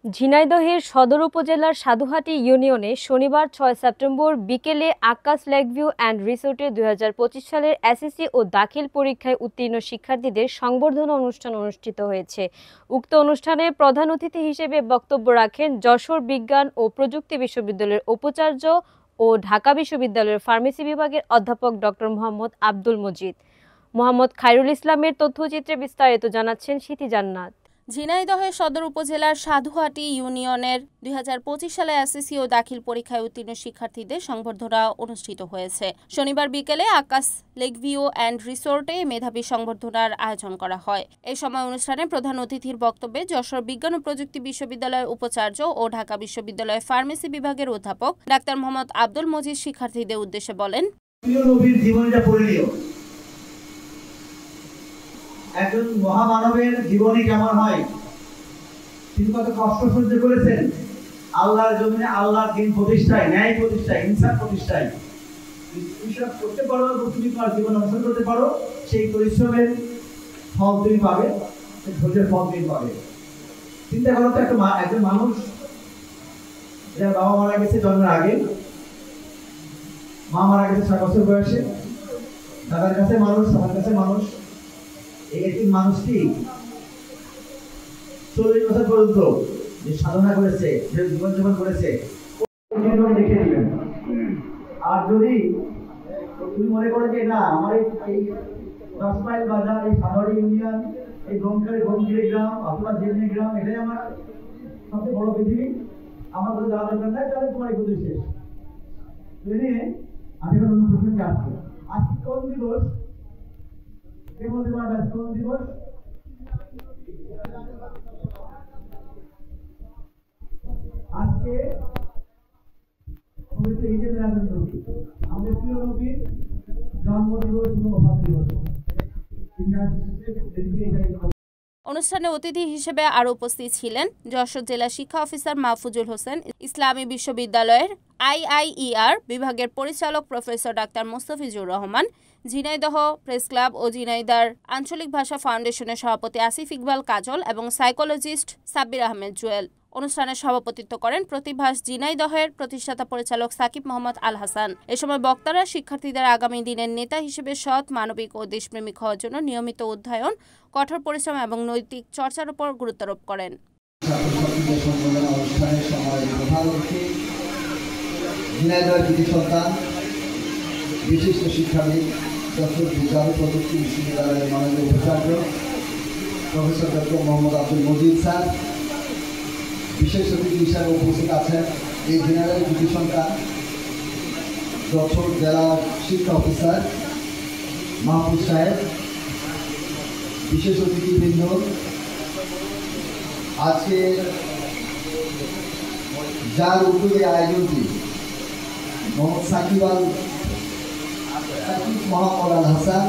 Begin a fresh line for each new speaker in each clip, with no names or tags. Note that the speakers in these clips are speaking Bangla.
ঝিনাইদহের সদর উপজেলার সাধুহাটি ইউনিয়নে শনিবার ৬ সেপ্টেম্বর বিকেলে আকাশ লেকভিউ অ্যান্ড রিসোর্টে ২০২৫ সালের এসএসসি ও দাখিল পরীক্ষায় উত্তীর্ণ শিক্ষার্থীদের সংবর্ধনা অনুষ্ঠান অনুষ্ঠিত হয়েছে। উক্ত অনুষ্ঠানে প্রধান অতিথি হিসেবে বক্তব্য রাখেন যশোর বিজ্ঞান ও প্রযুক্তি বিশ্ববিদ্যালয়ের উপাচার্য ও ঢাকা বিশ্ববিদ্যালয়ের ফার্মেসি বিভাগের অধ্যাপক ডক্টর মোহাম্মদ আব্দুল মজিদ। মোহাম্মদ খায়রুল ইসলামের তথ্যচিত্রে বিস্তারিত জানাচ্ছেন সিথি জান্নাত।
ঝিনাইদহের সদর উপজেলার সাধুহাটি ইউনিয়নের ২০২৫ সালে এসএসসি ও দাখিল পরীক্ষায় উত্তীর্ণ শিক্ষার্থীদের সংবর্ধনা অনুষ্ঠিত হয়েছে। শনিবার বিকেলে আকাশ লেকভিউ অ্যান্ড রিসোর্টে মেধাবী সংবর্ধনার আয়োজন করা হয়। এই সময় অনুষ্ঠানে প্রধান অতিথির বক্তব্যে যশোর বিজ্ঞান ও প্রযুক্তি বিশ্ববিদ্যালয়ের উপাচার্য ও ঢাকা বিশ্ববিদ্যালয়ের ফার্মেসি বিভাগের অধ্যাপক ডাক্তার মোহাম্মদ আব্দুল মজিদ শিক্ষার্থীদের উদ্দেশ্যে বলেন,
একজন মহামানবের জীবনী কেমন হয়, তিনি কত কষ্ট সহ্য করেছেন আল্লাহর জমিনে, আল্লাহর দিন প্রতিষ্ঠায়, ন্যায় প্রতিষ্ঠায়, ইনসাফ প্রতিষ্ঠায়। এইসব করতে পারো, তুমি তোমার জীবন অবসান করতে পারো, সেই পরিশ্রমের ফল তুমি পাবে, ধৈর্যের ফল তুমি পাবে। চিন্তা করো তো, একজন মানুষ যার বাবা মারা গেছে জন্মের আগে, মা মারা গেছে ৬ বছর বয়সে, দাদার কাছে মানুষ, আমার কাছে মানুষ, এই মানুষটি ৪০ বছর পর্যন্ত যে সাধনা করেছে, যে জীবনযাপন করেছে, লিখে দিবেন। আর যদি তুমি মনে করো যে না, আমার এই ১০ মাইল বাজার, এই সাধুহাটি ইউনিয়ন, এই গমকিরি গ্রাম অথবা জেলনি গ্রাম, এটাই আমার সবচেয়ে বড় পৃথিবী, আমার কোনো যাওয়া দরকার নাই, তাহলে তোমার এই বুদ্ধি শেষ। আমি এখন অন্য প্রসঙ্গে আসবো। আজকে কোন দিবস? কে বলতে পারবে কোন দিবস? আজকে পবিত্র ঈদে মিলাদুন নবী, আমাদের প্রিয় নবীর জন্মদিবস এবং ওফাত দিবস।
অনুষ্ঠানে অতিথি হিসেবে আরও উপস্থিত ছিলেন যশোর জেলা শিক্ষা অফিসার মাহফুজুল হোসেন, ইসলামী বিশ্ববিদ্যালয়ের আইআইইআর বিভাগের পরিচালক professor doctor Mostafizur Rahman, Jhenaidah press club ও ঝিনাইদহ আঞ্চলিক ভাষা ফাউন্ডেশনের সভাপতি আসিফ ইকবাল কাজল এবং সাইকোলজিস্ট সাব্বির আহমেদ জুয়েল। অনুষ্ঠানে সভাপতিত্ব করেন প্রতিভাস ঝিনাইদহের প্রতিষ্ঠাতা পরিচালক সাকিব মোহাম্মদ আল হাসান। এ সময় বক্তারা শিক্ষার্থীদের আগামী দিনের নেতা হিসেবে সৎ, মানবিক ও দেশপ্রেমিক হওয়ার জন্য নিয়মিত অধ্যয়ন, কঠোর পরিশ্রম এবং নৈতিক চর্চার উপর গুরুত্বারোপ করেন।
বিশিষ্ট শিক্ষাবিদ, যশোর বিজ্ঞান ও প্রযুক্তি বিশ্ববিদ্যালয়ের মাননীয় উপাচার্য professor doctor Mohammad Abdul Majid sir, বিশেষ অতিথি হিসাবে উপস্থিত আছেন এই জেনারেল কৃতি সন্তান যশোর জেলা শিক্ষা অফিসার মাহফুজ সাহেব, বিশেষ অতিথিবৃন্দ, আজকে যার উদ্যোগে আয়োজনটি Mohammad Shakib Mohammad Al Hasan.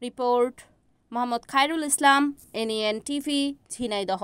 Report Mohammad Khairul Islam, NN TV, Jhenaidah.